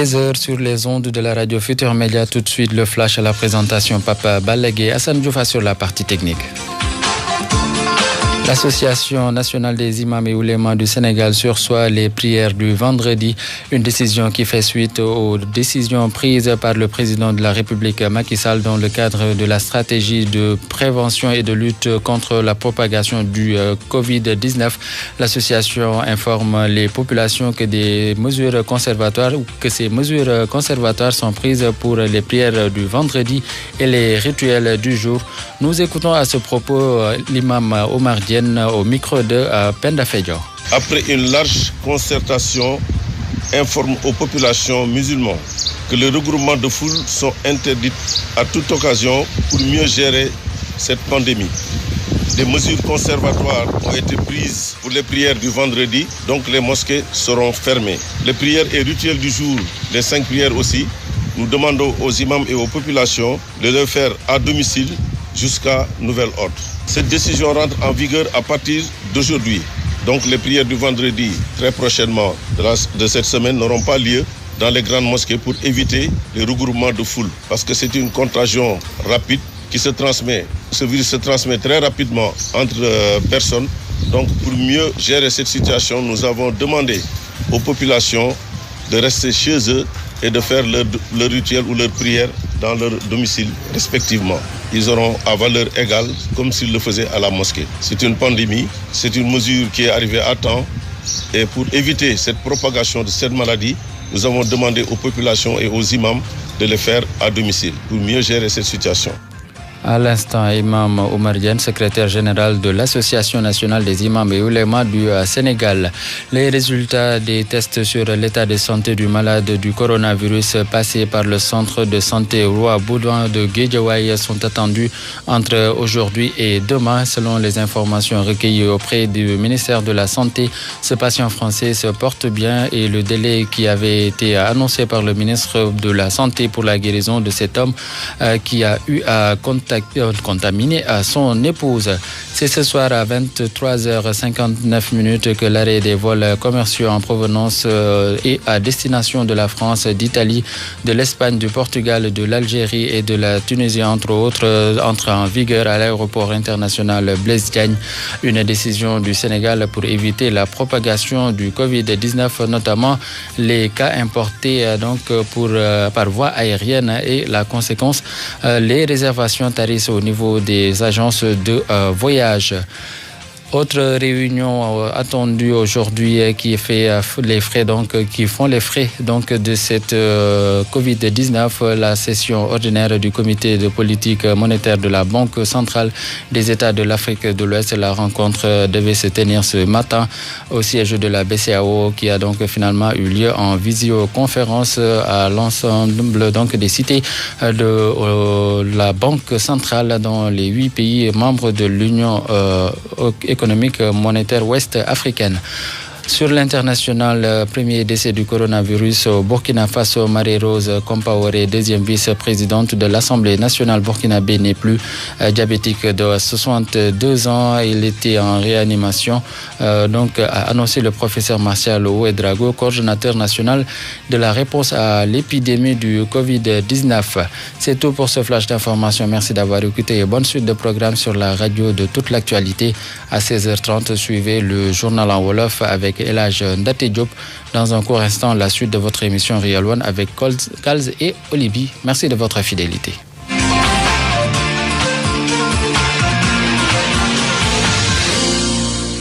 16h sur les ondes de la radio Futur Média. Tout de suite, le flash à la présentation. Papa Balagué, Hassan Diouf sur la partie technique. L'Association nationale des imams et oulémas du Sénégal sursoit les prières du vendredi, une décision qui fait suite aux décisions prises par le président de la République Macky Sall dans le cadre de la stratégie de prévention et de lutte contre la propagation du Covid-19. L'association informe les populations que ces mesures conservatoires sont prises pour les prières du vendredi et les rituels du jour. Nous écoutons à ce propos l'imam Omar Diène au micro de Penda Fedjo. Après une large concertation, informe aux populations musulmanes que les regroupements de foule sont interdits à toute occasion pour mieux gérer cette pandémie. Des mesures conservatoires ont été prises pour les prières du vendredi, donc les mosquées seront fermées. Les prières et rituels du jour, les 5 prières aussi, nous demandons aux imams et aux populations de le faire à domicile jusqu'à nouvel ordre. Cette décision rentre en vigueur à partir d'aujourd'hui. Donc les prières du vendredi, très prochainement de cette semaine, n'auront pas lieu dans les grandes mosquées pour éviter les regroupements de foule. Parce que c'est une contagion rapide qui se transmet. Ce virus se transmet très rapidement entre personnes. Donc pour mieux gérer cette situation, nous avons demandé aux populations de rester chez eux et de faire leur rituel ou leur prière dans leur domicile respectivement. Ils auront à valeur égale comme s'ils le faisaient à la mosquée. C'est une pandémie, c'est une mesure qui est arrivée à temps et pour éviter cette propagation de cette maladie, nous avons demandé aux populations et aux imams de le faire à domicile pour mieux gérer cette situation. À l'instant, Imam Omar Diène, secrétaire général de l'Association nationale des imams et oulémas du Sénégal. Les résultats des tests sur l'état de santé du malade du coronavirus passés par le centre de santé Roi Baudouin de Guédiawaye sont attendus entre aujourd'hui et demain. Selon les informations recueillies auprès du ministère de la Santé, ce patient français se porte bien et le délai qui avait été annoncé par le ministre de la Santé pour la guérison de cet homme qui a eu à contaminé à son épouse. C'est ce soir à 23h59 que l'arrêt des vols commerciaux en provenance et à destination de la France, d'Italie, de l'Espagne, du Portugal, de l'Algérie et de la Tunisie, entre autres, entre en vigueur à l'aéroport international Blaise Diagne. Une décision du Sénégal pour éviter la propagation du Covid-19, notamment les cas importés par voie aérienne et la conséquence, les réservations tarissent au niveau des agences de voyage. Autre réunion attendue aujourd'hui qui font les frais de cette Covid-19, la session ordinaire du comité de politique monétaire de la Banque centrale des États de l'Afrique de l'Ouest. La rencontre devait se tenir ce matin au siège de la BCEAO qui a donc finalement eu lieu en visioconférence à l'ensemble des cités de la Banque centrale dans les 8 pays membres de l'Union économique monétaire ouest africaine. Sur l'international, premier décès du coronavirus au Burkina Faso, Marie-Rose Compaoré, deuxième vice-présidente de l'Assemblée nationale burkinabé, n'est plus diabétique de 62 ans. Il était en réanimation, a annoncé le professeur Martial Ouedraogo, coordonnateur national de la réponse à l'épidémie du Covid-19. C'est tout pour ce flash d'information. Merci d'avoir écouté et bonne suite de programme sur la radio de toute l'actualité. À 16h30, suivez le journal en Wolof avec Elhaj Ndate Diop. Dans un court instant, la suite de votre émission Real One avec Calz et Olibi. Merci de votre fidélité.